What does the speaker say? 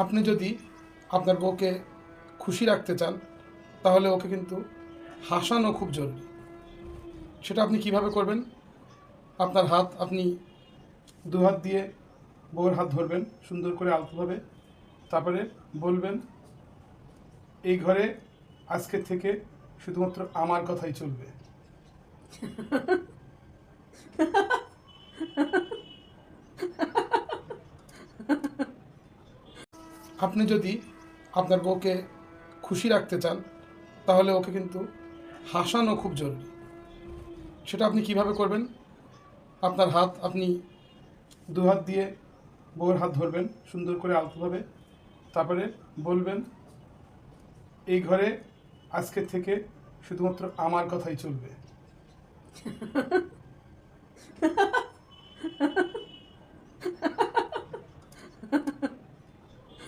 আপনি যদি আপনার বউকে খুশি রাখতে চান তাহলে ওকে কিন্তু হাসানো খুব জরুরি। সেটা আপনি কিভাবে করবেন? আপনার হাত আপনি দু হাত দিয়ে বউয়ের হাত ধরবেন সুন্দর করে আলতোভাবে, তারপরে বলবেন, এই ঘরে আজকে থেকে শুধুমাত্র আমার কথাই চলবে। আপনি যদি আপনার বউকে খুশি রাখতে চান তাহলে ওকে কিন্তু হাসানো খুব জরুরি। সেটা আপনি কিভাবে করবেন? আপনার হাত আপনি দু হাত দিয়ে বউয়ের হাত ধরবেন সুন্দর করে আলতোভাবে, তারপরে বলবেন, এই ঘরে আজকে থেকে শুধুমাত্র আমার কথাই চলবে।